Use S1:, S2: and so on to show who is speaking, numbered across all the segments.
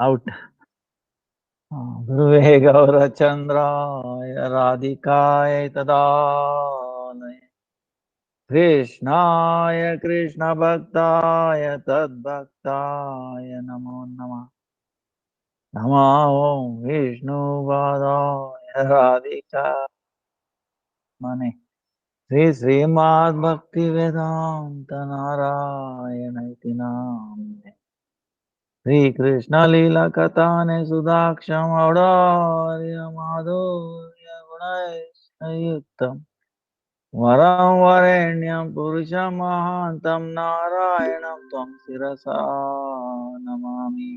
S1: Out. Guruve Gaurachandraya Radhikaya Tadalaya Krishnaya Krishna Bhaktaya Tad Bhaktaya Namo Namah Namo Vishnu Vadaya Radhika Mane Sri Srimad Bhakti Vedanta Narayana Iti Namane Sri Krishna Lila Katane Sudaksham Aurarya Madhurya Gunay Yuktam Varam Varenyam Purusham Mahantam Narayanam Tvam Sirasa Namami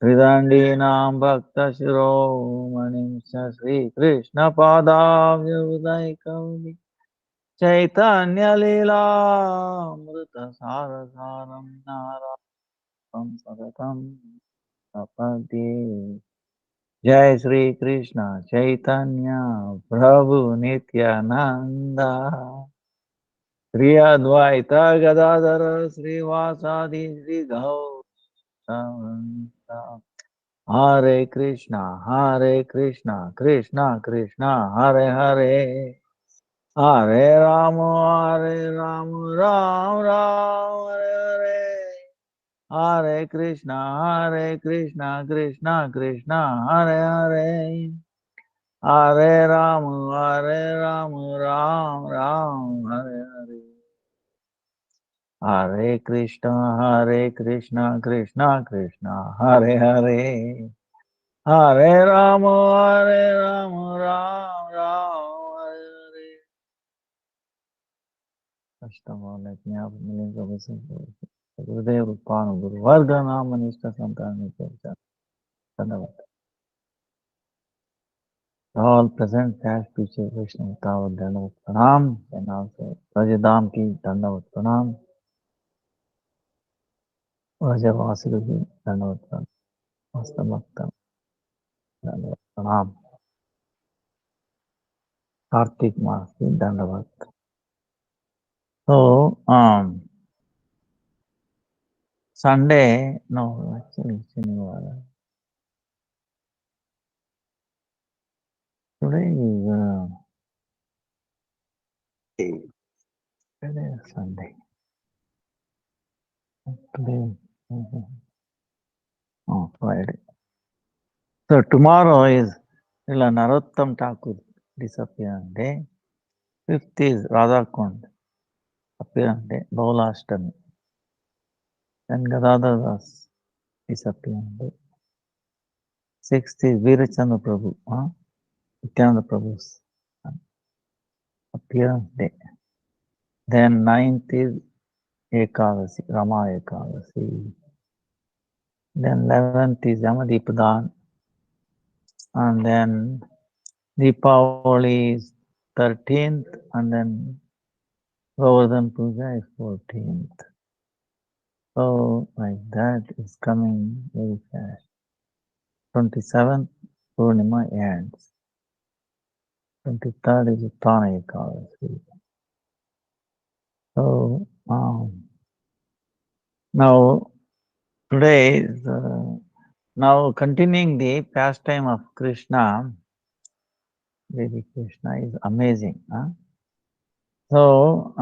S1: Hridandinam Bhakta Shiromanim Sri Krishna Padavya Udaikam Chaitanya Lila Amrita Sarasaram Naratam Sadatam Apadi Jai Sri Krishna Chaitanya Prabhu Nityananda Sri Advaita Gadadhara Sri Vasadi Sri Gauranga Hare Krishna Krishna Krishna Hare Hare Hare Rama Ram Ram Hare Hare Hare Krishna Krishna Krishna Hare Hare Hare Ram Ram Ram Hare Hare Hare Krishna Krishna Krishna Hare Hare Hare Rama Ram Ram Hare Hare Ashtama let me have millions of blessings. Gurudev Rupanu Guru Varga Nama Nishta Santana Dhanavad. All present past future Vaishnava Tavad Dhanavad Pranam and also Rajadam Ki Dhanavad Pranam Rajavasiga Ki Dhanavad Pranam Mastamaktam Dhanavad Pranam Kartik Maas Ki Dhanavad. So, Sunday, no, actually, Shaniwara. Today is Sunday. Today, Friday. So tomorrow is Srila Narottam Thakur disappearance day. 5th is Radhakund appearance day, Baulashtami. Then Gadadhar Das disappearance day. 6th is Veerachandra Prabhu, Nityananda Prabhu's appearance day. Then 9th is Ekadasi, Rama Ekadasi. Then 11th is Yamadipadan. And then Deepavali is 13th. And then Govardhan Puja is 14th. So, like that is coming very fast. 27th, Purnima ends. 23rd is Uttana Ekadasi. So, now, today is, now continuing the pastime of Krishna, baby Krishna is amazing. So,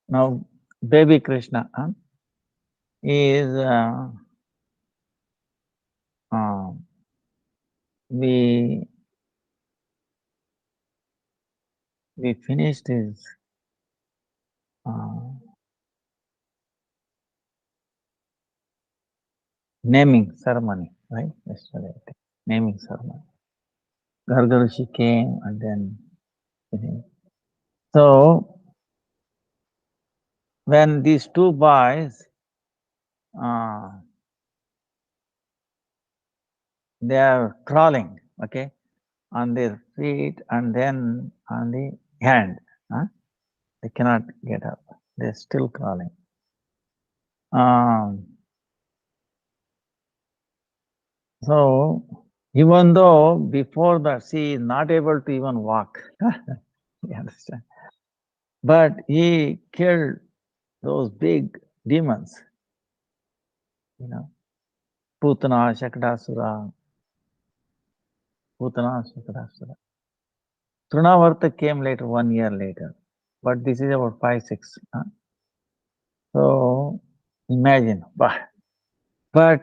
S1: now baby Krishna is we finished his naming ceremony, right? Yesterday, naming ceremony. Gargarushi came and then so when these two boys they are crawling, okay, on their feet and then on the hand, they cannot get up. They're still crawling. So even though before that she is not able to even walk, You understand? But he killed those big demons, you know, Putana, Shakadasura, Putana, Shakadasura. Trinavarta came later, 1 year later. But this is about 5, 6. Huh? So imagine, but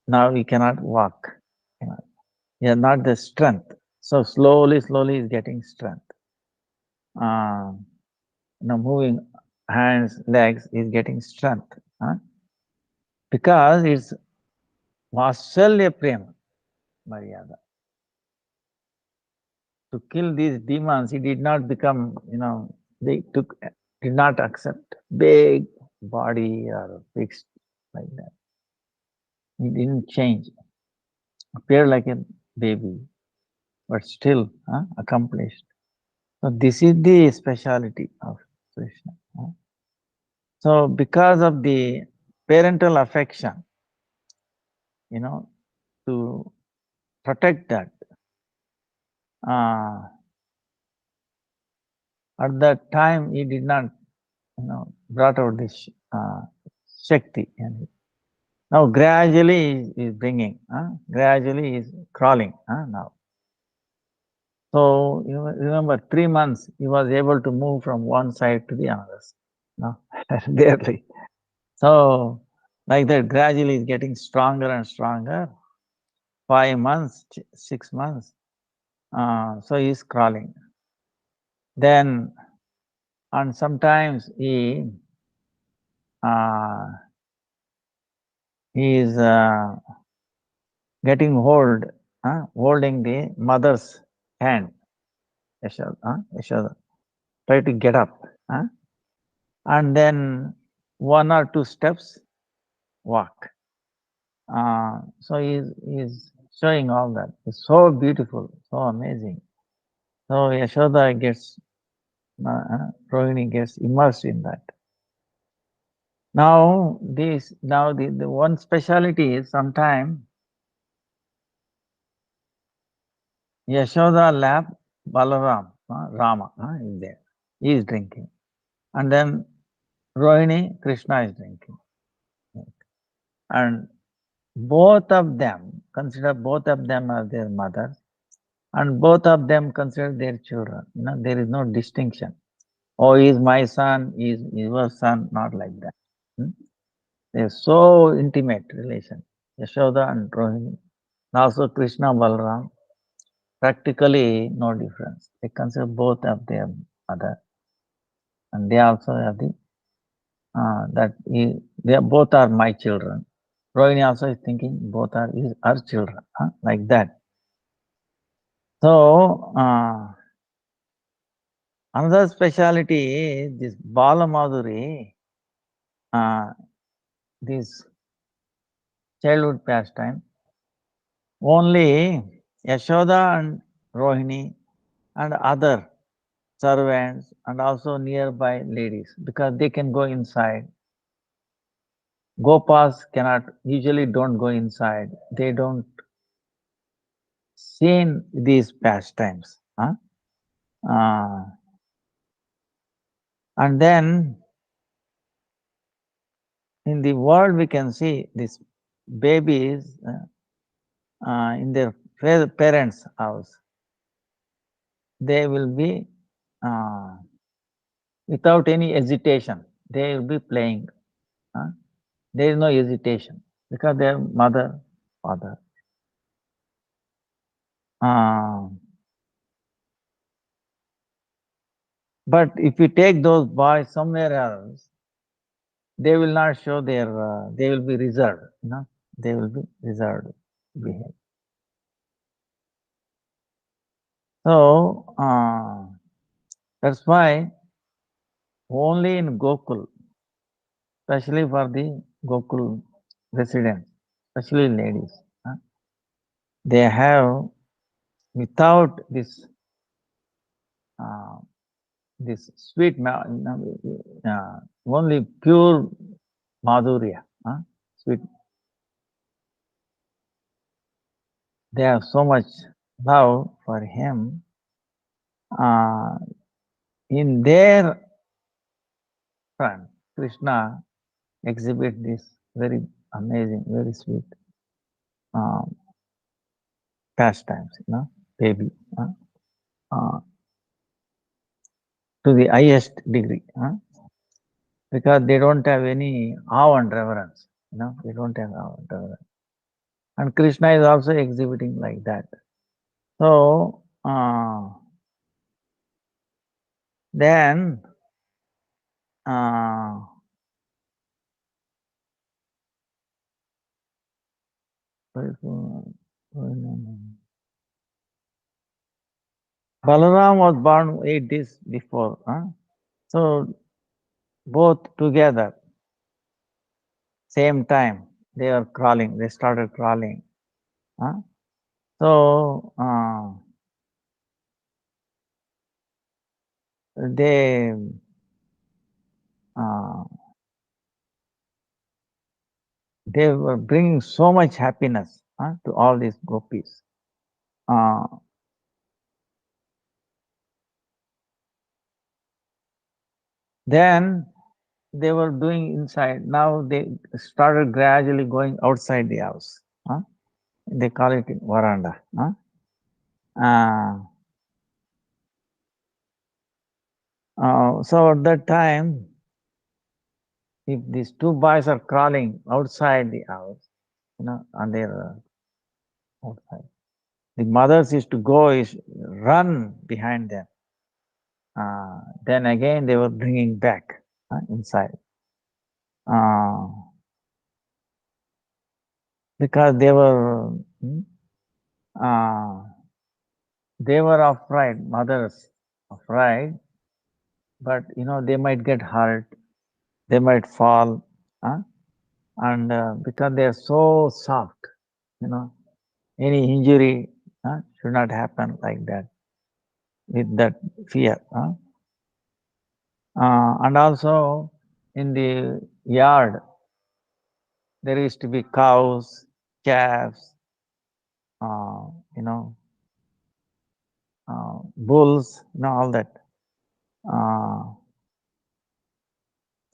S1: now he cannot walk. You know, he has not the strength. So slowly, slowly he's getting strength. Moving hands, legs is getting strength. Huh? Because it's Vasalya Prema, Maryada. To kill these demons, he did not become, did not accept big body or fixed like that. He didn't change. Appeared like a baby, but still accomplished. So this is the speciality of Krishna. So because of the parental affection, to protect that, at that time he did not, brought out this Shakti. And now gradually he is bringing, gradually he is crawling now. So you remember 3 months he was able to move from one side to the other. No, barely. So like that, gradually is getting stronger and stronger. 5 months, 6 months. So he's crawling. Then, and sometimes he is getting holding the mother's hand. Yashoda, try to get up. And then 1 or 2 steps, walk. So he's showing all that. It's so beautiful, so amazing. So Yashoda gets, Rohini gets immersed in that. Now the one speciality is sometime Yashoda lap Balaram, Rama is there. He is drinking. And then Rohini, Krishna is drinking. And both of them consider both of them as their mothers, and both of them consider their children. There is no distinction. Oh, he is my son, he is your son, not like that. They are so intimate relation. Yashoda and Rohini. Also Krishna, Balaram, practically no difference. They consider both of their mother, and they also have the they both are my children. Rohini also is thinking both are her children, like that. So another speciality is this Bala Madhuri, this childhood pastime. Only Yashoda and Rohini and other servants and also nearby ladies, because they can go inside. Gopas usually don't go inside. They don't see these pastimes. And then in the world we can see these babies in their parents' house. They will be without any hesitation. They will be playing. There is no hesitation because their mother, father. But if you take those boys somewhere else, they will not show their, they will be reserved, they will be reserved behavior. So, that's why only in Gokul, especially for the Gokul residents, especially ladies, they have, without this this sweet, only pure madhurya, sweet. They have so much love for him. in their front, Krishna exhibit this very amazing, very sweet um, pastimes, baby, uh, to the highest degree, because they don't have any awe and reverence, they don't have awe and reverence. And Krishna is also exhibiting like that. So, then, uh, Balaram was born 8 days before. So, both together, same time, they are crawling. They started crawling. So, they uh, they were bringing so much happiness to all these gopis. Then they were doing inside. Now they started gradually going outside the house. They call it veranda. So at that time, if these two boys are crawling outside the house, on their outside, the mothers used to go, run behind them. Then again, they were bringing back inside. Because they were afraid, mothers afraid, but they might get hurt, they might fall, and because they are so soft, any injury should not happen like that, with that fear. And also in the yard, there used to be cows, calves, you know, bulls, all that.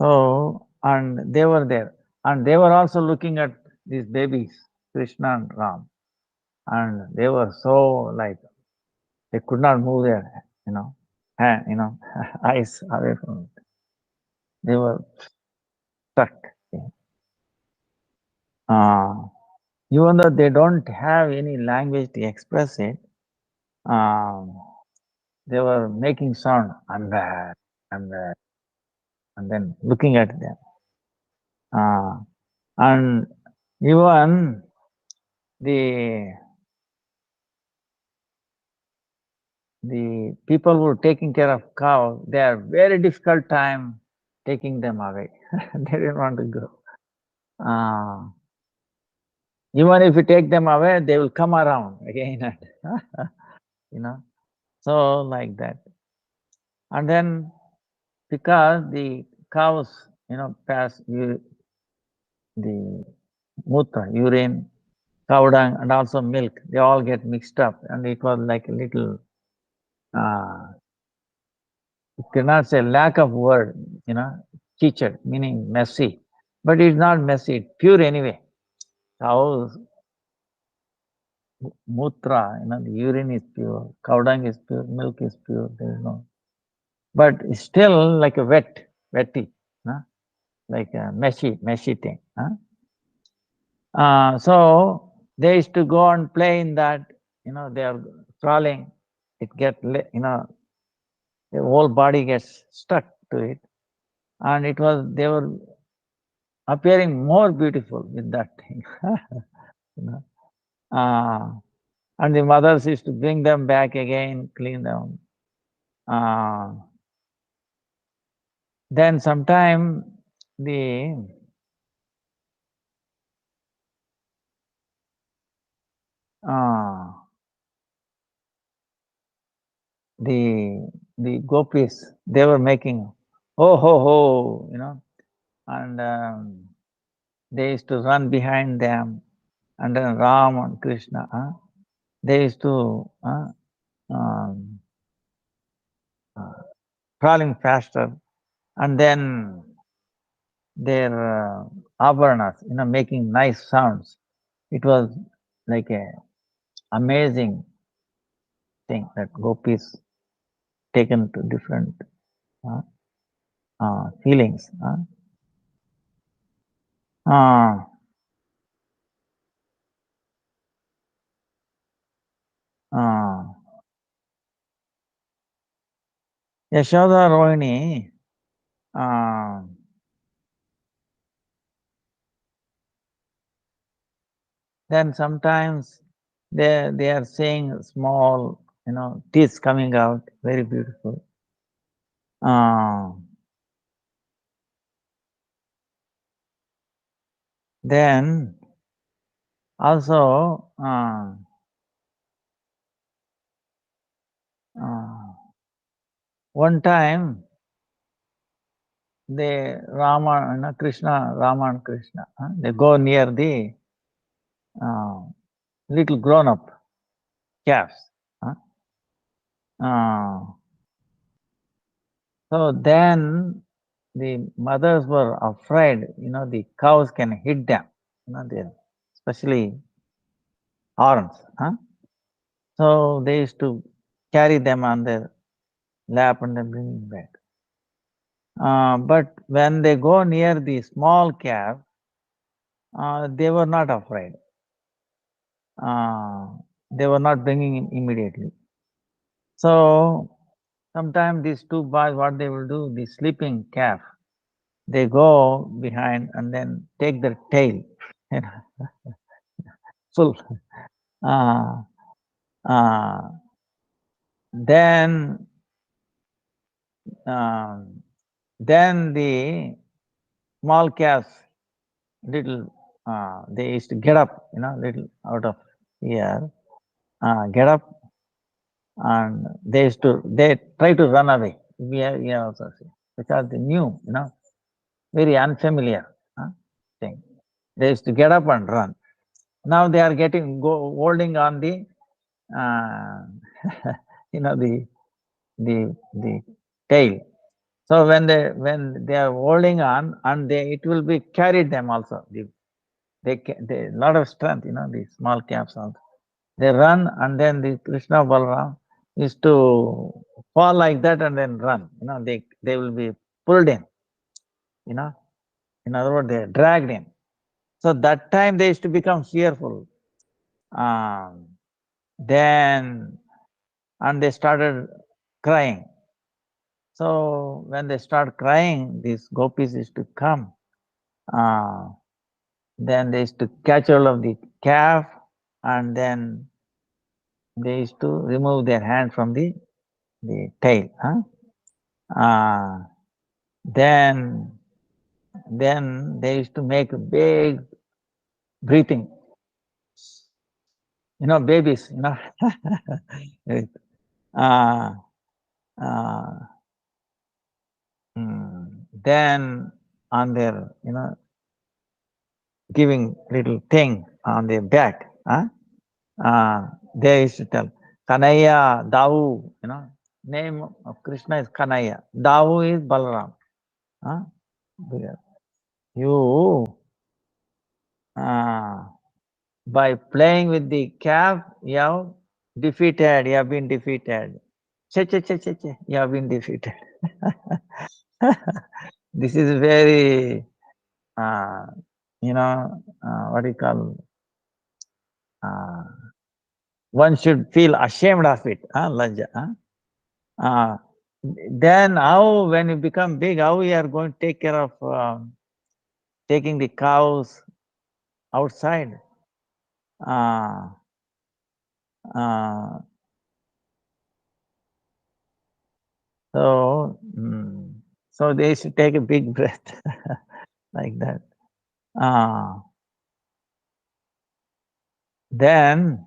S1: So, and they were there. And they were also looking at these babies, Krishna and Ram. And they were so like, they could not move their, hand, eyes away from it. They were stuck. Even though they don't have any language to express it, they were making sound, I'm bad, I'm bad, and then looking at them. And even the people who are taking care of cows, they are very difficult time taking them away. They didn't want to go. Even if you take them away, they will come around again. So like that. And then because the cows, pass the mutra, urine, cow dung, and also milk, they all get mixed up, and it was like a little, you cannot say lack of word, teacher, meaning messy, but it's not messy, it's pure anyway. Cows, mutra, the urine is pure, cow dung is pure, milk is pure, there is no, but it's still like a wetty, like a meshy thing. So they used to go and play in that, they are crawling, it get, the whole body gets stuck to it. And they were appearing more beautiful with that thing. And the mothers used to bring them back again, clean them. Then sometime the the gopis, they were making oh ho ho, and they used to run behind them, and then Ram and Krishna, they used to um, crawling faster, and then their abharanas, making nice sounds. It was like a amazing thing that gopis taken to different uh, feelings. Uh, uh, Yashoda Rohini, uh, then sometimes they are saying small, teeth coming out, very beautiful. Then also one time they Rama, Krishna, Rama and Krishna, they go near the uh, little grown-up calves. Uh, so then the mothers were afraid, the cows can hit them, they especially horns. So they used to carry them on their lap and then bring them back. But when they go near the small calf, they were not afraid. They were not bringing in immediately. So sometimes these two boys, what they will do, the sleeping calf, they go behind and then take their tail, you know, full. Uh, uh, then, um, then the small calves, little, they used to get up, little out of here, get up, and they try to run away. We also see because they knew, very unfamiliar thing. They used to get up and run. Now they are holding on the, uh, the tail. So when they are holding on, and it will be carried them also. They lot of strength, the small calves also. They run, and then the Krishna Balram is to fall like that and then run. They will be pulled in. You know, in other words, they are dragged in. So that time they used to become fearful. Um, then and they started crying. So when they start crying, these gopis used to come. Uh, then they used to catch hold of the calf, and then they used to remove their hand from the tail. Then they used to make a big breathing. Babies. uh, uh, then on their, giving little thing on their back. They used to tell, Kanaya, Davu, name of Krishna is Kanaya. Davu is Balaram. You, uh, by playing with the calf, you have been defeated. You have been defeated. This is very, what do you call, uh, one should feel ashamed of it, Lajja. Uh, then how, when you become big, how you are going to take care of taking the cows outside? Uh, uh, so, so they should take a big breath like that. Then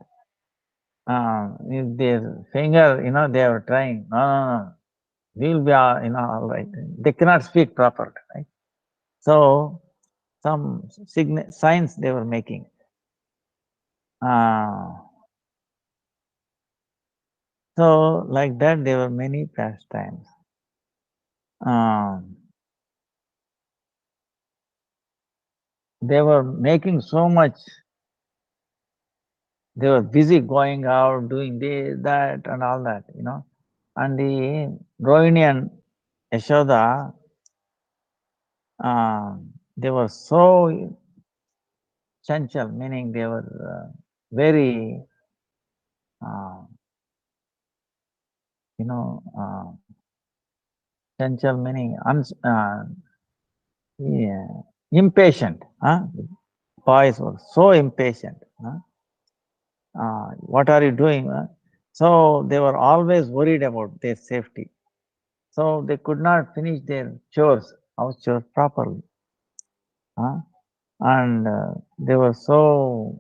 S1: if their finger, they are trying, no, we'll be, all right. They cannot speak properly, right? So some signs they were making. So like that, there were many pastimes. Um, they were making so much, they were busy going out, doing this, that, and all that, And the Rohini and Yashoda, they were so chanchal, meaning they were very, uh, chanchal meaning yeah, impatient. Boys were so impatient. What are you doing? So they were always worried about their safety. So they could not finish their chores, house chores properly. And they were so,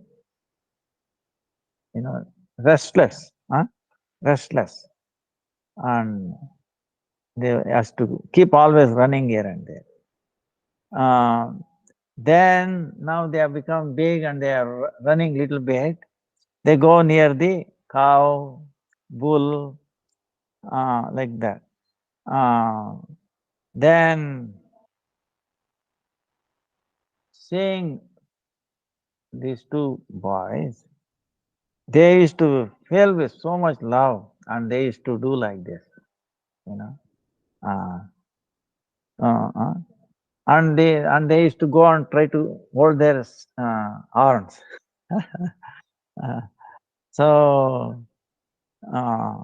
S1: restless, restless. And they has to keep always running here and there. Then now they have become big and they are running little bit. They go near the cow, bull, like that. Then seeing these two boys, they used to feel with so much love and they used to do like this, you know. Uh, uh, and they used to go and try to hold their arms. uh, so uh,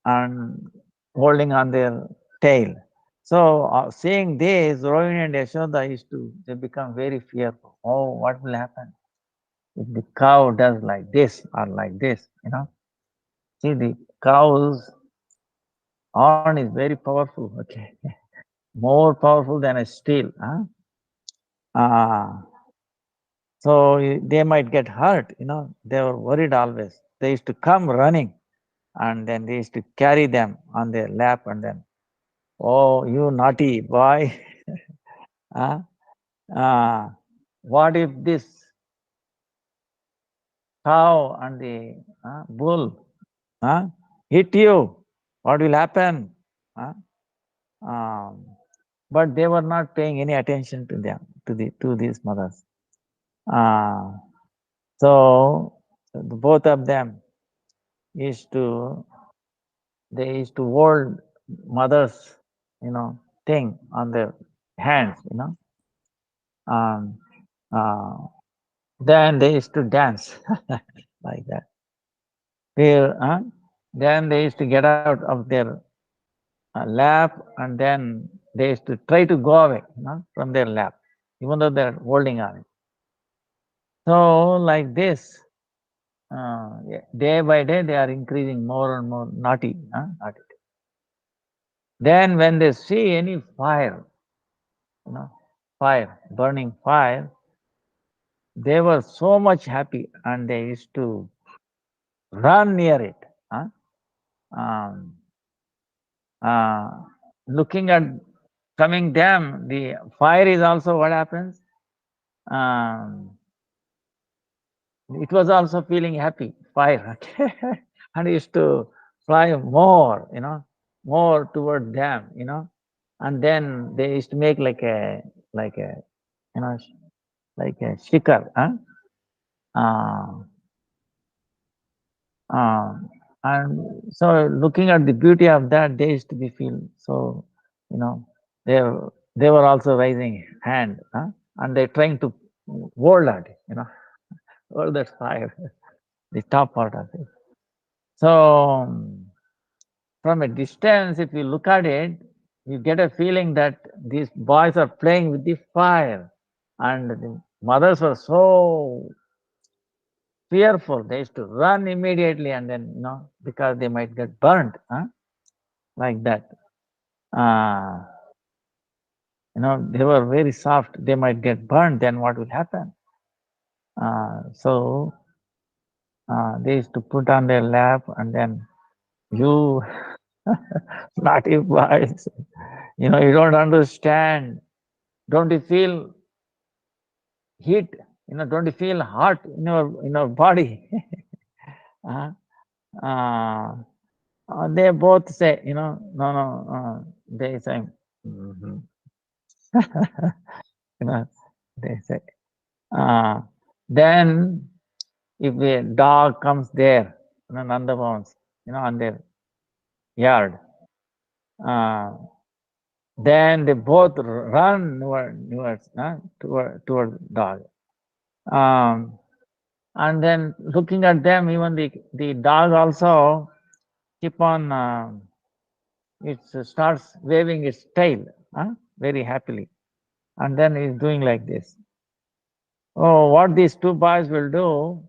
S1: and holding on their tail. So seeing this, Rohini and Yashoda they become very fearful. Oh, what will happen if the cow does like this or like this? See, the cow's horn is very powerful. Okay, more powerful than a steel. Uh, so they might get hurt. They were worried always. They used to come running, and then they used to carry them on their lap, and then, oh, you naughty boy. uh, uh, what if this cow and the bull hit you? What will happen? Uh, um, but they were not paying any attention to them, to these mothers. Uh, so both of them used to they used to hold mother's thing on their hands, um, uh, then they used to dance like that. Then they used to get out of their lap, and then they used to try to go away from their lap, even though they're holding on it. So like this, day by day, they are increasing more and more naughty. Naughty. Then when they see any fire, burning fire, they were so much happy and they used to run near it. Um, uh, Looking at coming them, the fire is also what happens. Um, it was also feeling happy, fire, okay? And used to fly more, more toward them, and then they used to make like a, you know, like a shikar, uh, and so looking at the beauty of that, they used to be feel so, you know, they they were also raising hand, and they're trying to hold at it, hold that fire, the top part of it. So from a distance, if you look at it, you get a feeling that these boys are playing with the fire, and the mothers were so fearful. They used to run immediately, and then because they might get burnt, like that. Uh, they were very soft. They might get burned. Then what will happen? So they used to put on their lap, and then you naughty boys, you don't understand. Don't you feel heat? Don't you feel hot in your body? uh, uh, they both say, no, no. They say, You know, they say. Uh, then if a dog comes there, Nandavans, on their yard, uh, then they both run toward dog. Um, and then looking at them, even the dog also keep on, it starts waving its tail very happily. And then it's doing like this. Oh, what these two boys will do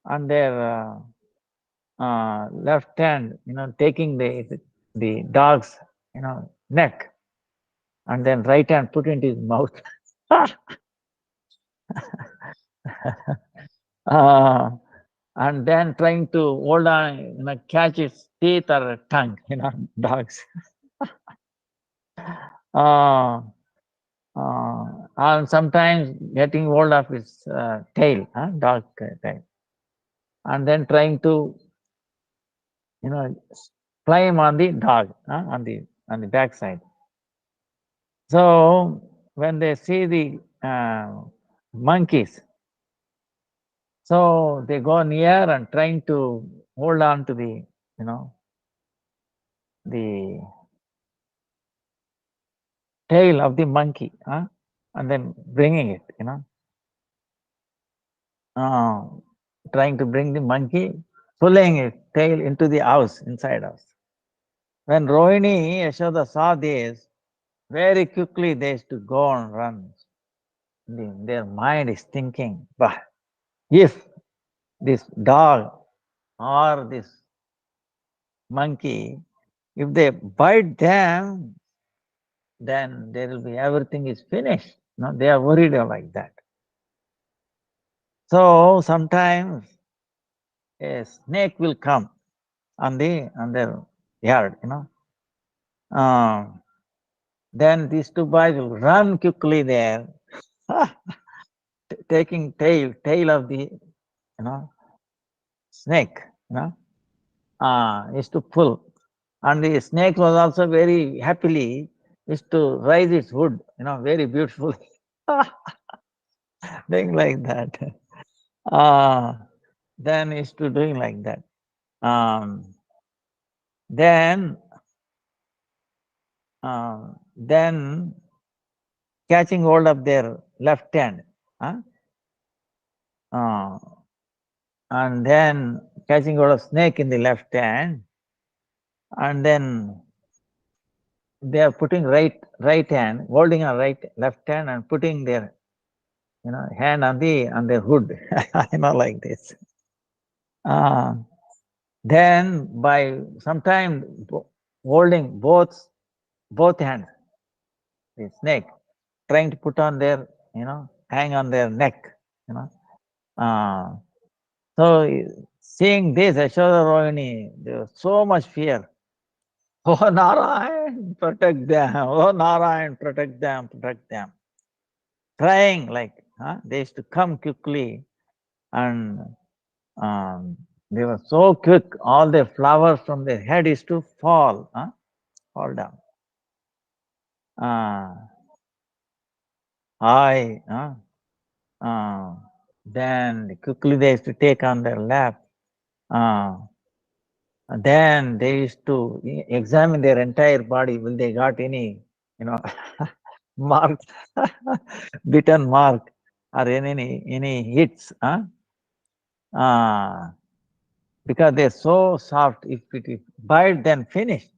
S1: on their left hand, taking the dog's, neck, and then right hand put into his mouth. uh, and then trying to hold on, catch its teeth or tongue, dogs. uh, and sometimes getting hold of its tail, dog tail, and then trying to, climb on the dog, on the backside. So when they see the monkeys, so they go near and trying to hold on to the, the tail of the monkey, and then bringing it, uh, trying to bring the monkey, pulling its tail into the house, inside house. When Rohini, Yashoda saw this, very quickly they used to go and run. Their mind is thinking, but if this dog or this monkey, if they bite them, then there will be everything is finished. No, they are worried like that. So sometimes a snake will come on their yard, then these two boys will run quickly there, taking tail of the, snake, is to pull. And the snake was also very happily is to raise its wood, very beautiful. Doing like that. Then is to doing like that. Then then catching hold of their left hand, uh, and then catching hold of snake in the left hand, and then they are putting right hand, holding a left hand and putting their, hand on the hood, like this. Then by sometime holding both hands, the snake, trying to put on their, hang on their neck, you know. Uh, so seeing this, Yashoda Rohini, there was so much fear. Oh Narayan, protect them. Oh Narayan, protect them, protect them. Crying like, they used to come quickly, and they were so quick, all the flowers from their head is to fall down. I, then quickly they used to take on their lap. Then they used to examine their entire body. Will they got any, mark, bitten mark, or any hits? Because they're so soft. If it bite, then finish.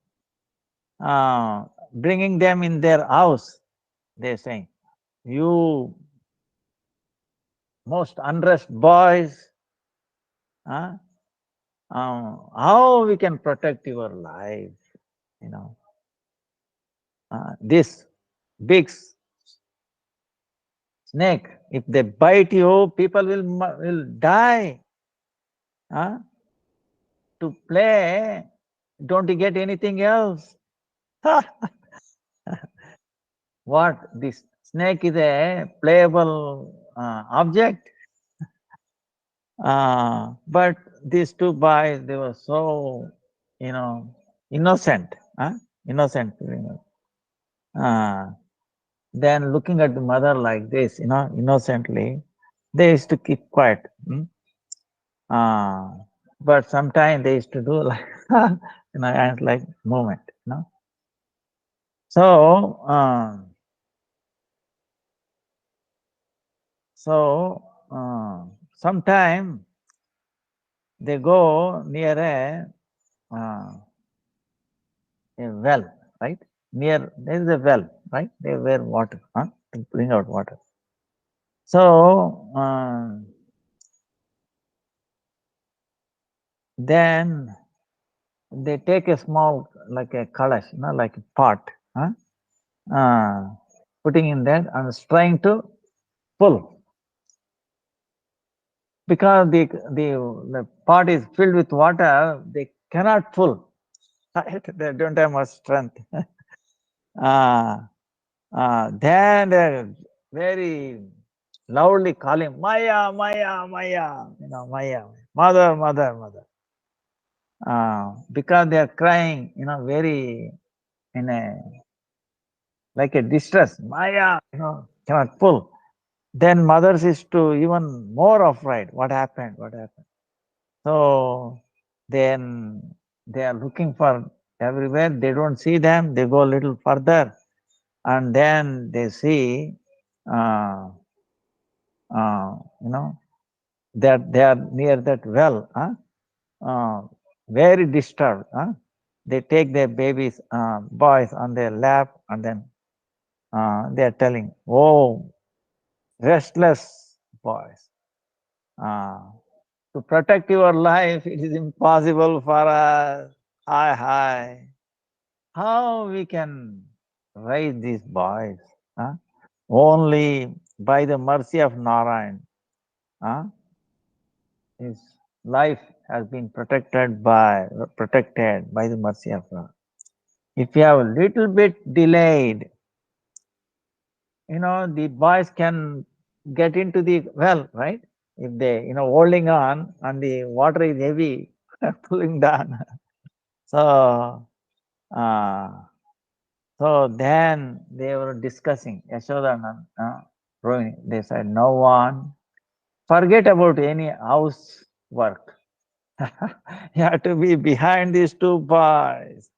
S1: Bringing them in their house, they're saying, you most unrest boys, how we can protect your life, you know. This big snake, if they bite you, people will die. To play, don't you get anything else? What, this snake is a playable object? But these two boys, they were so, innocent, innocent. Then looking at the mother like this, innocently, they used to keep quiet. Uh, but sometimes they used to do like, and like movement. So, so sometime they go near a well, right? Near there is a well, right? They wear water, to bring out water. So then they take a small, like a kalash, like a pot, huh? uh, putting in that and trying to pull, because the pot is filled with water. They cannot pull. Right? They don't have much strength. uh, then they're very loudly calling, Maya, Maya, Maya, Maya, mother, mother, mother. Because they are crying, very in a like a distress. Maya, cannot pull. Then mothers is to even more afraid. What happened? What happened? So then they are looking for everywhere. They don't see them. They go a little further, and then they see, uh, you know, that they are near that well. Very disturbed. They take their babies, boys on their lap, and then they are telling, "Oh, restless boys, uh, to protect your life, it is impossible for us. Hi, hi. How we can raise these boys? Huh? Only by the mercy of Narayan. Huh? His life has been protected by the mercy of God. If you have a little bit delayed, the boys can get into the well, right? If they, holding on and the water is heavy, pulling down. So, uh, so then they were discussing, Yashoda and Rohini. They said, no one, forget about any housework. You have to be behind these two boys.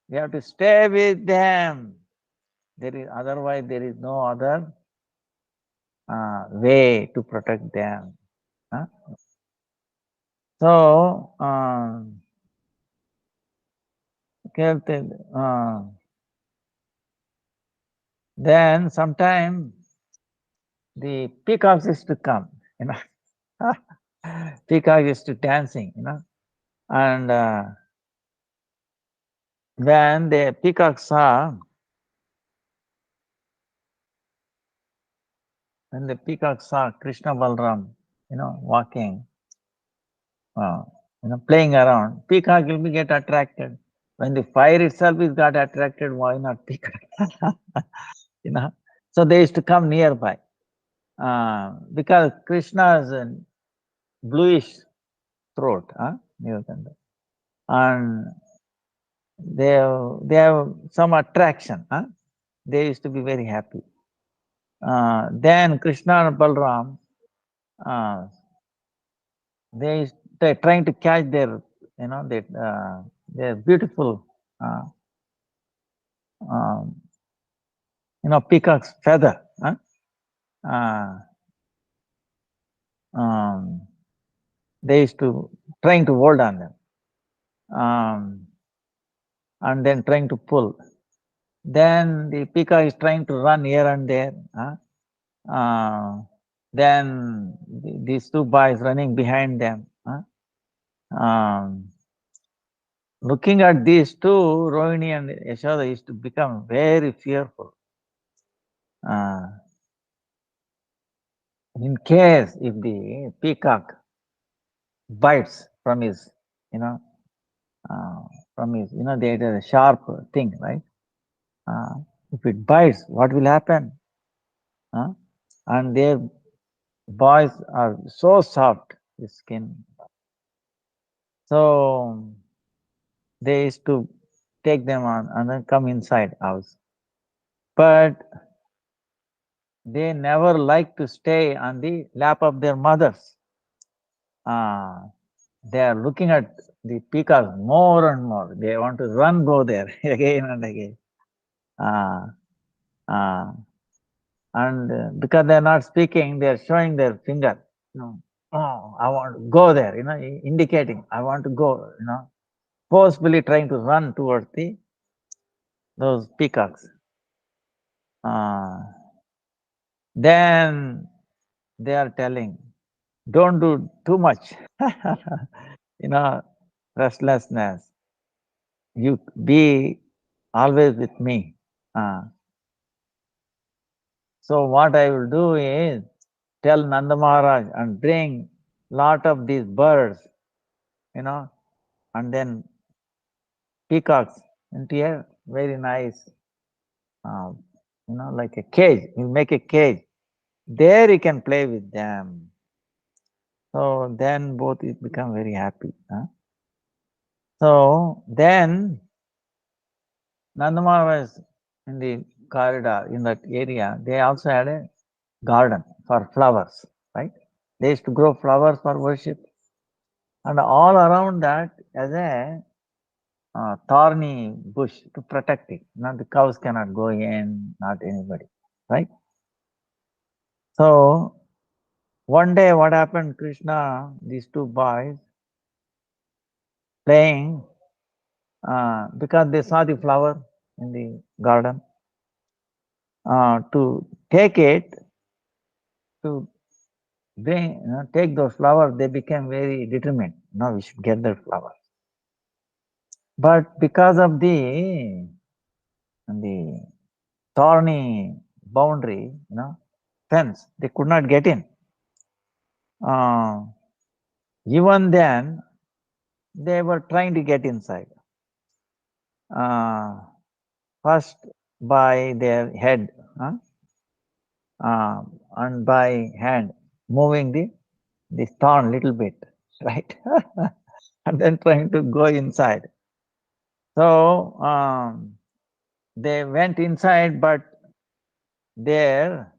S1: You have to stay with them. Otherwise there is no other way to protect them. Huh? So, Kirti, then sometime the peacocks used to come, you know. Peacock used to dancing, and when the peacock saw, when the peacock saw Krishna Balram, walking, uh, playing around, peacock will be get attracted. When the fire itself is got attracted, why not peacock? you know. So they used to come nearby, because Krishna's bluish throat, Nilkanda, and they have some attraction. They used to be very happy. Then Krishna and Balram, uh, they're trying to catch their beautiful, uh, um, peacock's feather. Uh, um, they used to trying to hold on them, and then trying to pull. Then the peacock is trying to run here and there. Then these two boys running behind them. Um, Looking at these two, Rohini and Yashoda used to become very fearful. In case if the peacock bites from his, you know, they are a sharp thing, right? Uh, if it bites, what will happen? And their boys are so soft, the skin. So they used to take them on and then come inside house. But they never like to stay on the lap of their mothers. Uh, they are looking at the peacocks more and more. They want to go there again and again. Uh, uh, and because they are not speaking, they are showing their finger. Oh, I want to go there, indicating I want to go, forcefully trying to run towards those peacocks. Uh, then they are telling, don't do too much, you know, restlessness. You be always with me. So what I will do is tell Nanda Maharaj and bring lot of these birds, and then peacocks into a very nice, like a cage. You make a cage. There you can play with them. So then both become very happy. So then Nandamar was in the corridor in that area. They also had a garden for flowers, right? They used to grow flowers for worship, and all around that as a thorny bush to protect it. Not the cows cannot go in, not anybody, right? So one day, what happened? Krishna, these two boys playing because they saw the flower in the garden. To take it, to bring, take those flowers, they became very determined. No, we should get that flower. But because of the thorny boundary, fence, they could not get in. Even then, they were trying to get inside. First by their head, and by hand, moving the thorn little bit, right? And then trying to go inside. So they went inside, but there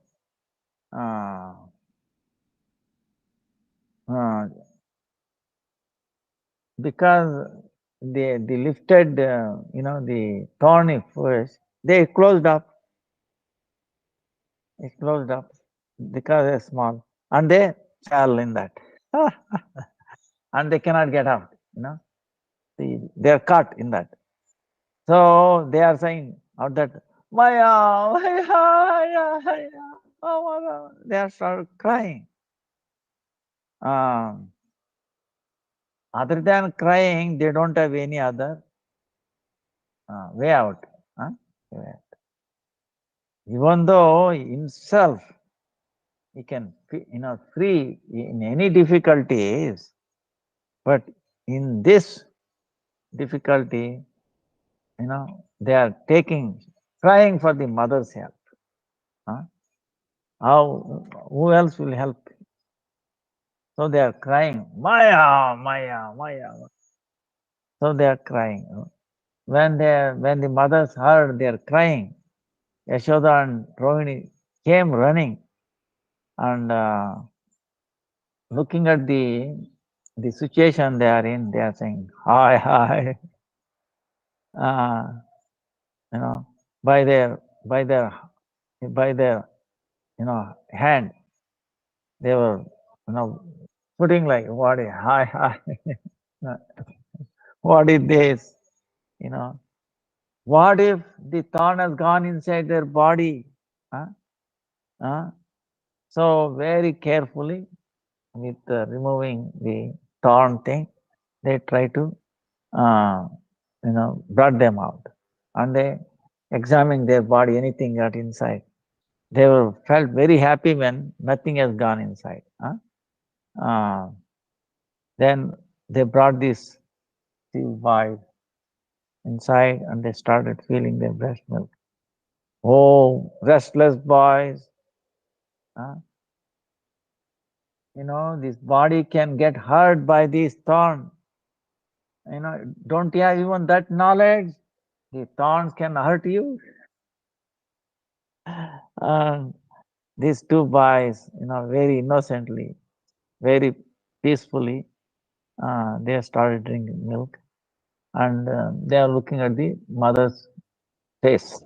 S1: because they lifted, the thorny fish, they closed up. It closed up because they're small, and they fell in that, and they cannot get out. They are caught in that. So they are saying out that Maya, Maya, Maya, Maya. Oh my God. They are started crying. Other than crying, they don't have any other way out. Even though himself he can, free in any difficulties, but in this difficulty, they are crying for the mother's help. How, who else will help? So they are crying, Maya, Maya, Maya. So they are crying. When the mothers heard they are crying, Yashoda and Rohini came running and looking at the situation they are in, they are saying, hi, hi. You know, by their by their by their hand, they were putting like, what is hi, hi. What is this? What if the thorn has gone inside their body? Huh? So very carefully, with removing the thorn thing, they try to, brought them out, and they examined their body, anything got inside. They were felt very happy when nothing has gone inside. Then they brought these two boys inside, and they started feeling their breast milk. Oh, restless boys. This body can get hurt by these thorns. Don't you have even that knowledge? The thorns can hurt you. These two boys, very innocently, very peacefully, they started drinking milk, and they are looking at the mother's face.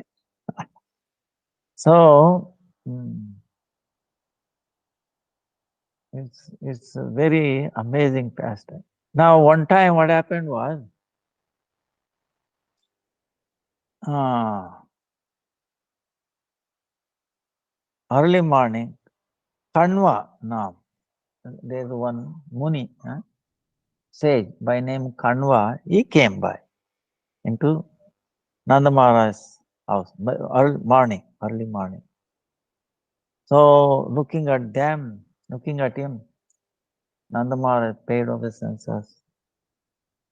S1: So it's a very amazing pastime. Now, one time, what happened was, uh, early morning, Kanva now, there's one Muni, sage by name Kanva, he came by into Nanda Maharaj's house by early morning. So looking at them, looking at him, Nanda Maharaj paid obeisances.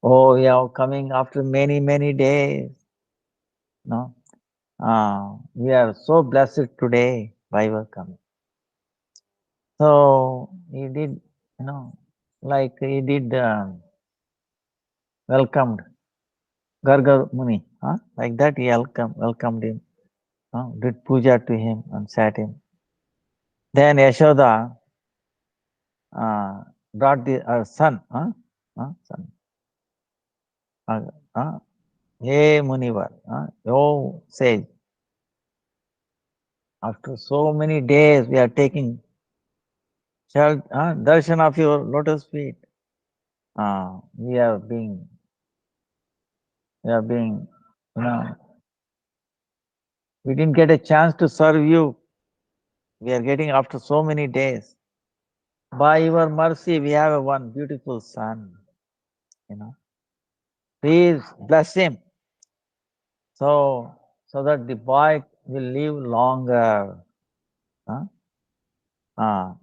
S1: Oh, you are coming after many, many days. No, we are so blessed today by your coming. So he did, like he did welcomed Garga Muni, like that he welcomed him, did puja to him and sat him. Then Yashoda brought her son, son, hey Munivar, oh sage, after so many days we are taking darshan of your lotus feet. We are being, you know, we didn't get a chance to serve you. We are getting after so many days. By your mercy, we have one beautiful son. Please bless him, so that the boy will live longer.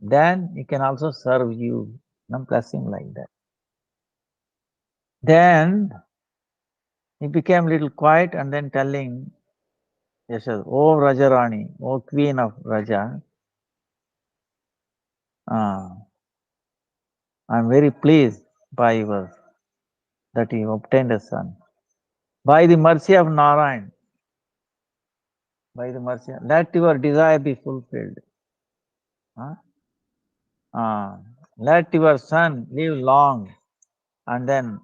S1: Then he can also serve you. Bless him like that. Then he became a little quiet and then telling Yashoda, "Oh Rajarani, oh Queen of Raja, I am very pleased by your that you obtained a son. By the mercy of Narayan, by the mercy, let your desire be fulfilled. Uh, let your son live long and then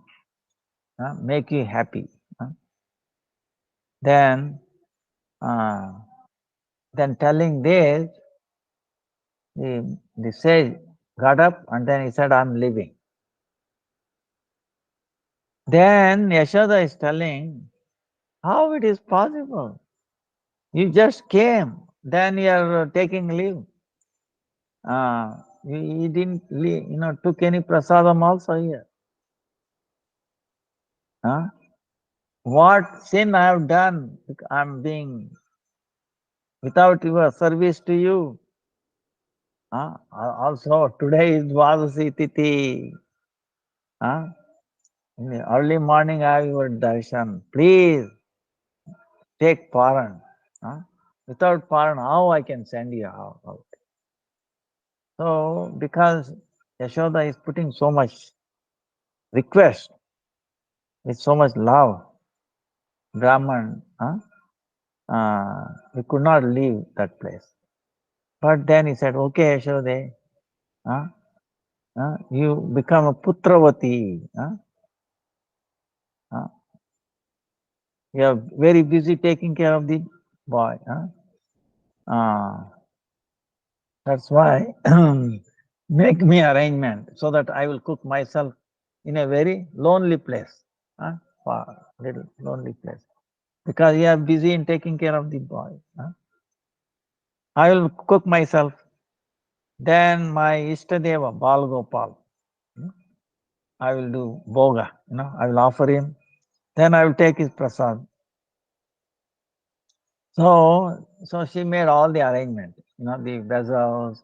S1: make you happy." Then, telling this, the sage got up and then he said, "I'm leaving." Then Yashoda is telling, how it is possible? You just came, then you are taking leave. You didn't, took any prasadam also here. What sin I have done? I'm being without your service to you. Also, today is Dwadasi Tithi. In the early morning, I have your darshan. Please take paran. Without paran, how I can send you out? So, because Yashoda is putting so much request with so much love, Brahman, he could not leave that place. But then he said, "Okay, Yashoda, you become a putravati. You are very busy taking care of the boy. That's why make me arrangement so that I will cook myself in a very lonely place, far little lonely place, because you are busy in taking care of the boy. I will cook myself. Then my Ishtadeva Bal Gopal, I will do boga. I will offer him. Then I will take his prasad. So she made all the arrangement. The vessels.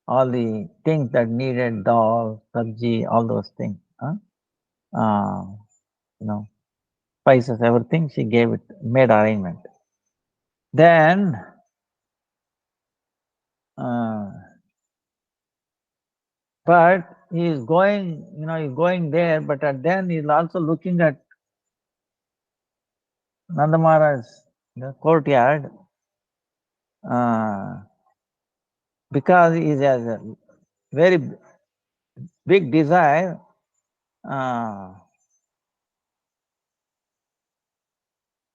S1: All the things that needed, dal, sabji, all those things. Uh, spices, everything, she gave it, made arrangement. Then, but he is going, he's going there, but then he's also looking at Nanda Maharaj, the courtyard. because he has a very big desire. I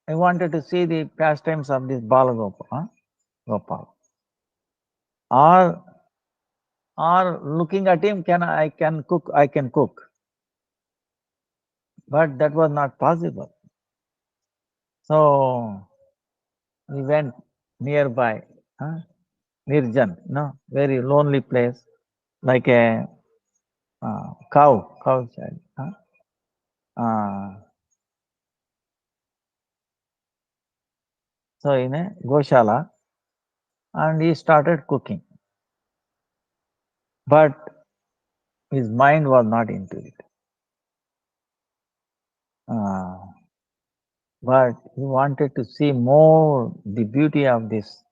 S1: wanted to see the pastimes of this Balagopal, Gopal. Or looking at him, I can cook. But that was not possible. So we went nearby, Nirjan, very lonely place, like a cow shed. So in a Goshala, and he started cooking. But his mind was not into it. But he wanted to see more the beauty of this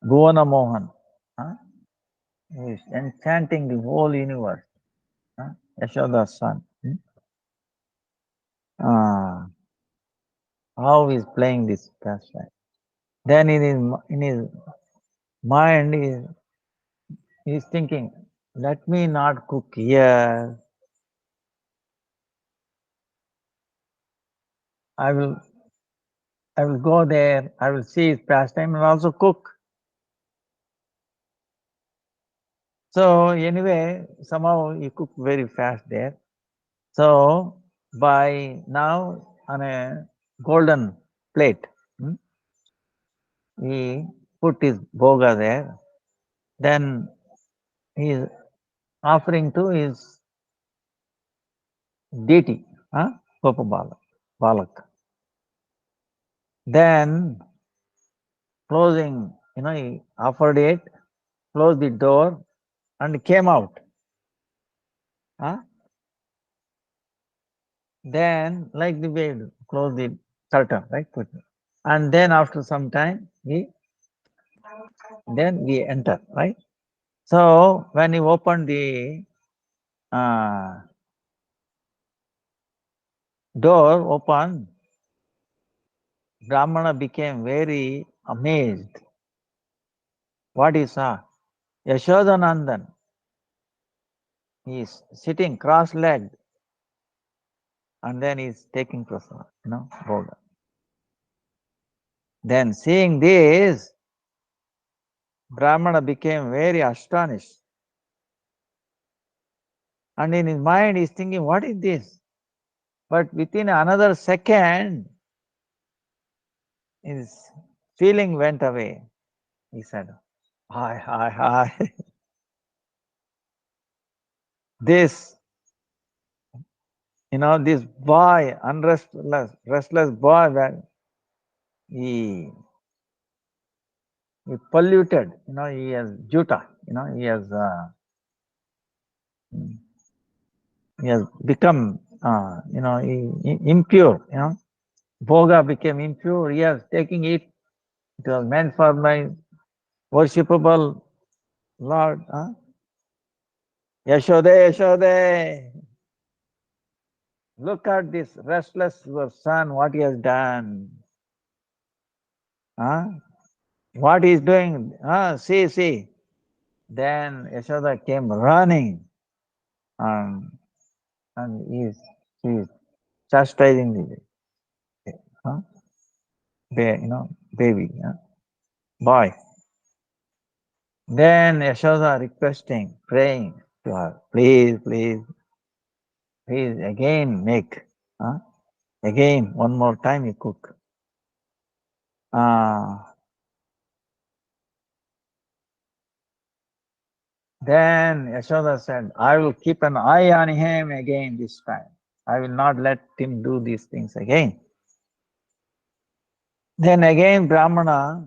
S1: Bhuvana Mohan. He is enchanting the whole universe. Yashoda's son. How he is playing this pastime. Then in his mind, he is thinking, let me not cook here. I will go there. I will see his pastime and also cook. So anyway, somehow he cooked very fast there. So by now on a golden plate, he put his bhoga there. Then he is offering to his deity, Gopabala, Balak. Then closing, he offered it, closed the door, and came out. Then, like the way, close the curtain, right? And then after some time, then we enter, right? So when he opened the door, Brahmana became very amazed. What he saw? Yashodanandan. He is sitting cross-legged, and then he is taking prasad, bhoga. Then seeing this, Brahmana became very astonished. And in his mind, he is thinking, what is this? But within another second, his feeling went away. He said, hi. This, this boy, restless boy, he polluted, he has juta, he has become, impure, Bhoga became impure. He is taking it. It was meant for my worshipable Lord. Yashode. Look at this restless son, what he has done. What he is doing? See. Then Yashoda came running, and he is chastising the baby, boy. Then Yashoda requesting, praying to her, please, again make. Again, one more time you cook. Then Yashoda said, I will keep an eye on him again this time. I will not let him do these things again. Then again Brahmana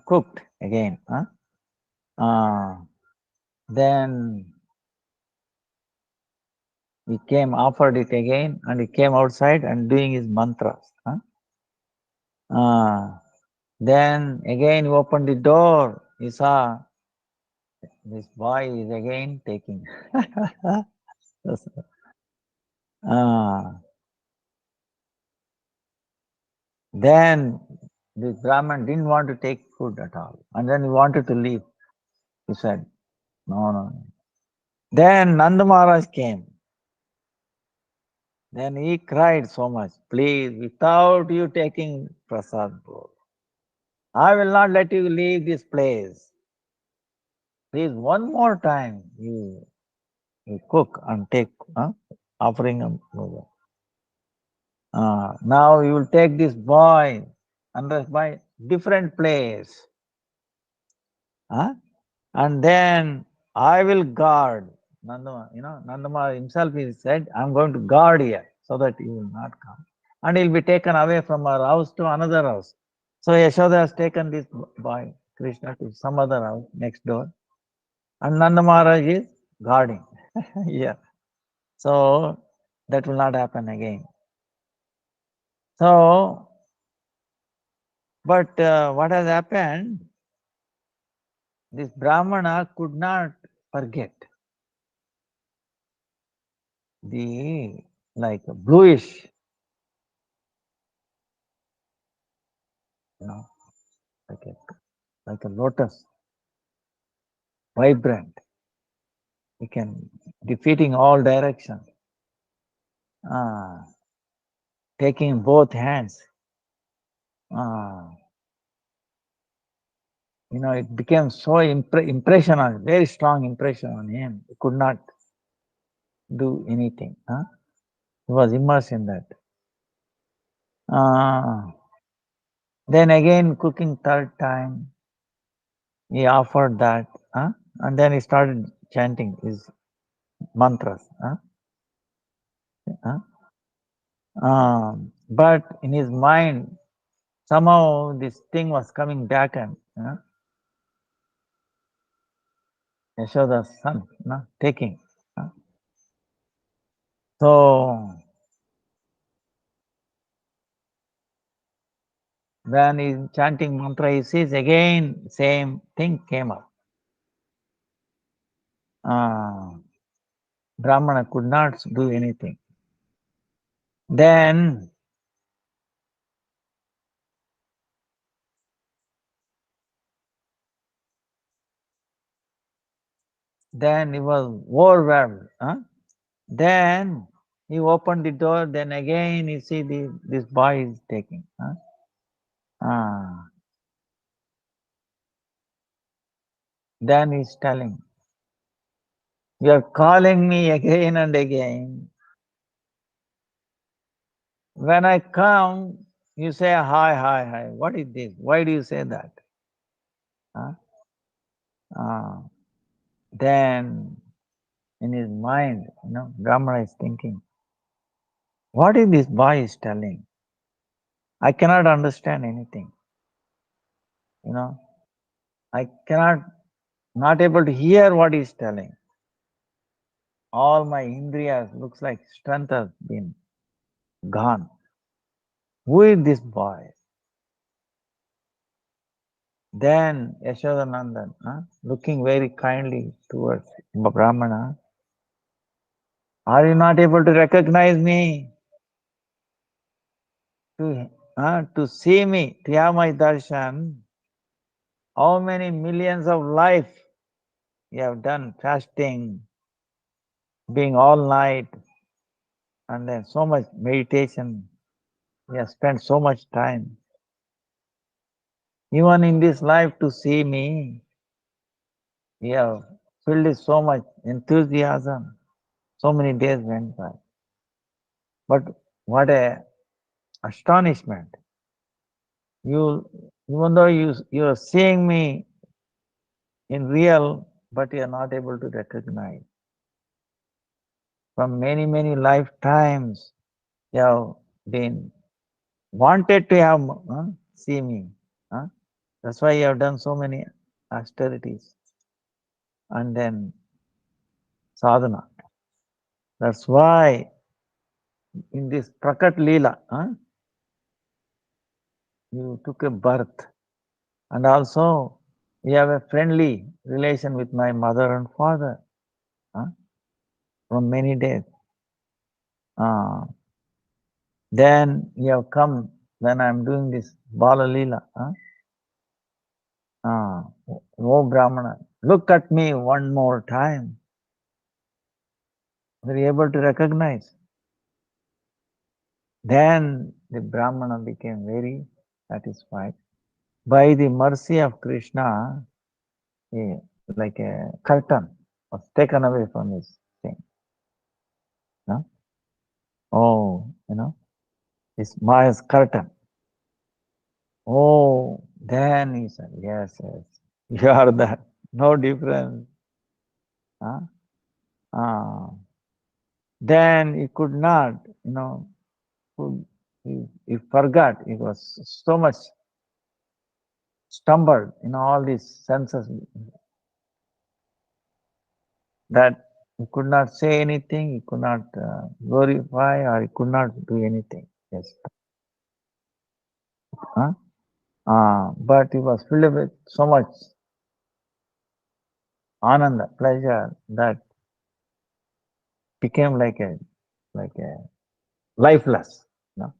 S1: cooked again. Then he came, offered it again, and he came outside and doing his mantras. Then again he opened the door. He saw this boy is again taking. Then this Brahman didn't want to take food at all. And then he wanted to leave. He said, no, no. Then Nanda Maharaj came. Then he cried so much, please, without you taking prasad, bro, I will not let you leave this place. Please, one more time, you cook and take offering him. Now you will take this boy and by different place. And then I will guard. Nandama himself he said, I'm going to guard here so that he will not come. And he'll be taken away from our house to another house. So Yashoda has taken this boy, Krishna, to some other house next door. And Nanda Maharaj is guarding. Yeah. So that will not happen again. So, but what has happened? This Brahmana could not forget the like bluish, like a lotus, vibrant. He can defeating all directions, taking both hands. It became so impression on, very strong impression on him. He could not do anything. He was immersed in that. Then again cooking third time, he offered that, and then he started chanting his mantras. But in his mind, somehow this thing was coming back and Yashoda's son, taking. So when he's chanting mantra, he sees again same thing came up. Brahmana could not do anything. Then he was overwhelmed. Then he opened the door. Then again he see this boy is taking. Then he's telling, you are calling me again and again. When I come, you say hi, hi, hi. What is this? Why do you say that? Then in his mind, Brahmana is thinking, what is this boy is telling? I cannot understand anything. I not able to hear what he's telling. All my indriyas looks like strength has been gone. Who is this boy? Then Yashodanandan, looking very kindly towards Brahmana, are you not able to recognize me? To see me, to have my darshan, how many millions of life you have done fasting, being all night, and then so much meditation. You have spent so much time. Even in this life to see me, you have filled with so much enthusiasm. So many days went by. But what a astonishment. Even though you are seeing me in real, but you are not able to recognize. From many, many lifetimes, you have been wanted to have see me. That's why you have done so many austerities and then sadhana. That's why in this Prakat Leela, you took a birth, and also you have a friendly relation with my mother and father from many days. Uh, then you have come when I am doing this Bala Leela. Oh Brahmana, look at me one more time. Were you able to recognize? Then the Brahmana became very satisfied. By the mercy of Krishna, like a curtain was taken away from his thing. No? Oh, this Maya's curtain. Oh, then he said, yes, you are that. No difference. Huh? Ah. Then he could not, he forgot. He was so much stumbled in all these senses that he could not say anything, he could not glorify, or he could not do anything. Yes. Huh? But he was filled with so much ananda, pleasure, that became like a lifeless. No?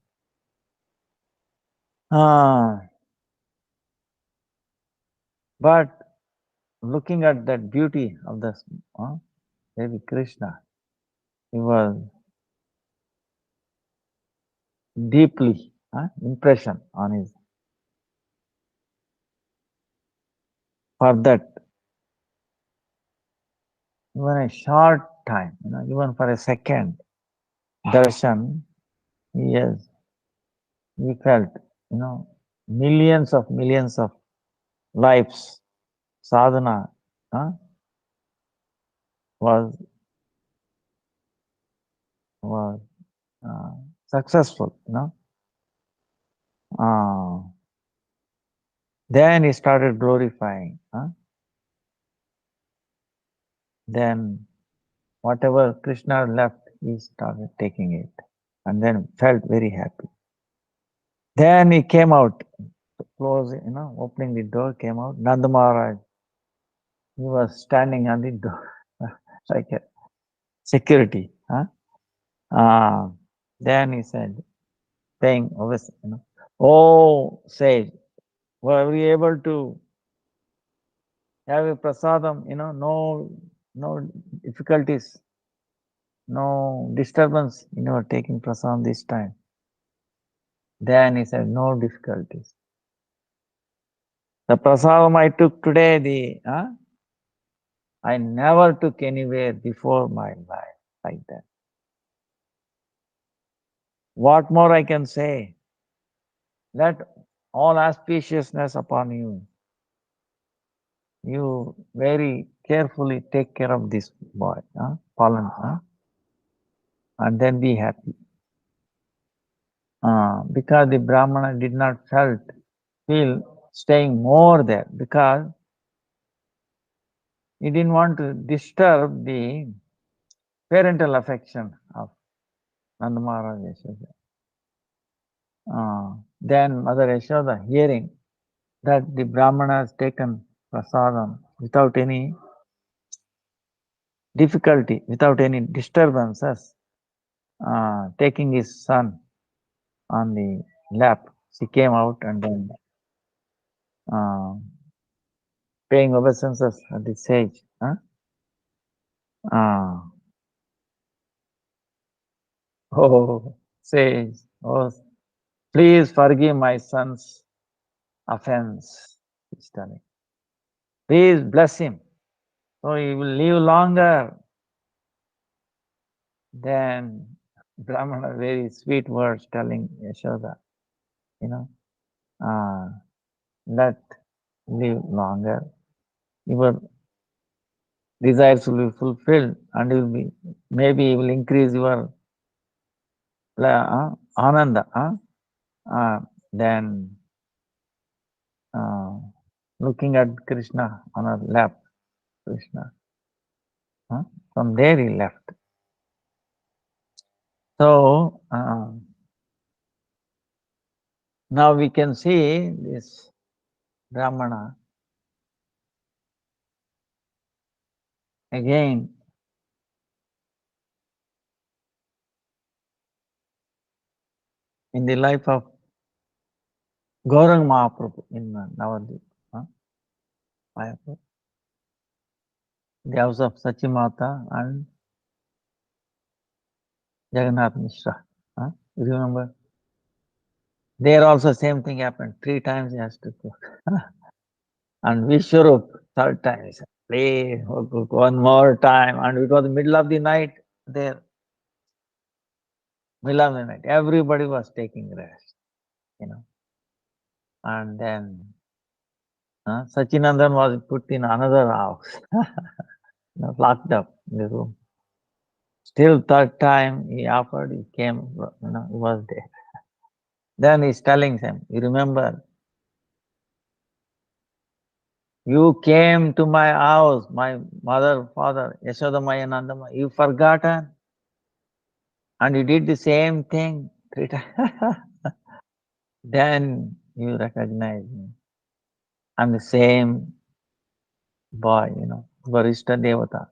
S1: But looking at that beauty of the maybe Krishna, he was deeply impression on his. For that, even a short time, even for a second, darshan, yes, he felt, millions of lives, sadhana was was uh, successful, Uh, then he started glorifying. Then whatever Krishna left, he started taking it, and then felt very happy. Then he came out, close, opening the door, came out. Nanda Maharaj, he was standing on the door like a security. Then he said, paying obviously, oh sage, were we able to have a prasadam? No difficulties, no disturbance in your taking prasadam this time. Then he said, no difficulties. The prasadam I took today, I never took anywhere before my life like that. What more I can say? Let all auspiciousness upon you. You very carefully take care of this boy, Palan, and then be happy. Because the Brahmana did not feel staying more there, because he didn't want to disturb the parental affection of Nanda Maharaj Yashoda. Then Mother Yashoda, hearing that the Brahmana has taken prasadam without any difficulty, without any disturbances, taking his son on the lap, she came out and then paying obeisances at the sage. Oh, sage, oh, please forgive my son's offense. He's telling. Please bless him, so he will live longer. Then Brahmana, very sweet words telling Yashoda, let live longer. Your desires will be fulfilled, and you will be, maybe you will increase your ananda. Then looking at Krishna on her lap, Krishna. From there he left. So now we can see this Brahmana again in the life of Gaurang Mahaprabhu in Navadvip, Mayapur, the house of Sachimata and Jagannath Mishra. You remember? There also same thing happened. 3 times he has to go. And Vishwarup, third time he said, please, one more time. And it was the middle of the night there. Middle of the night. Everybody was taking rest, And then Sachinandan was put in another house, locked up in the room. Still third time he offered, he came, he was there. Then he's telling him, you remember, you came to my house, my mother, father, Yashodamaya, Nandamaya, you forgotten? And you did the same thing 3 times. Then you recognize me. I'm the same boy, Varishta Devata.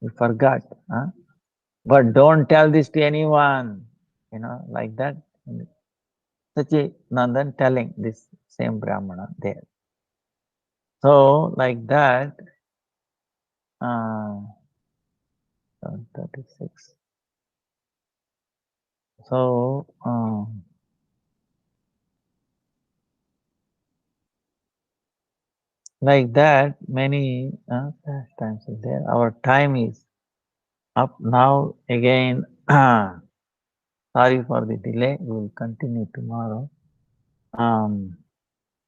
S1: You forgot. But don't tell this to anyone, like that. Sachinandan telling this same Brahmana there. So, like that, 36. So, like that, many times are there. Our time is up now. Again, sorry for the delay. We will continue tomorrow.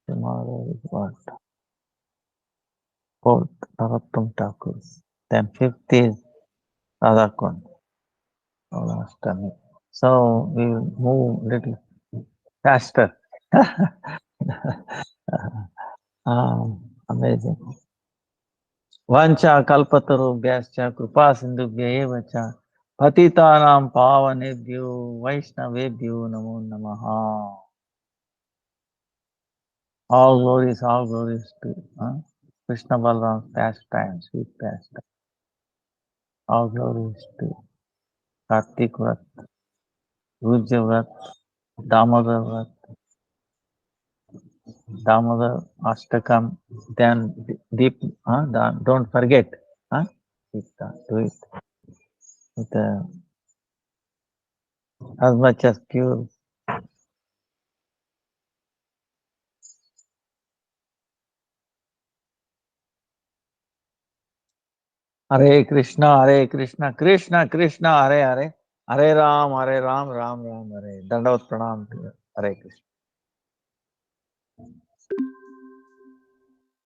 S1: Tomorrow is what? 4th, Narottam Thakur. Then 5th is Radhakund, Ashtami. So we will move little faster. Amazing. Vancha kalpatarubhyascha kripa sindhubhya eva cha patitanam pavanebhyo vaishnavebhyo namo namaha. All glories to Krishna Balaram's pastime, sweet pastime. All glories to Kartik Vrat, Rujya Vrat, Damodar Vrat, Damodar Ashtakam, then deep, don't forget, do it with as much as pure. Hare Krishna, Krishna Krishna, Hare Hare, Hare Ram, Ram Ram, Hare. Dandavat Pranam, Hare Krishna.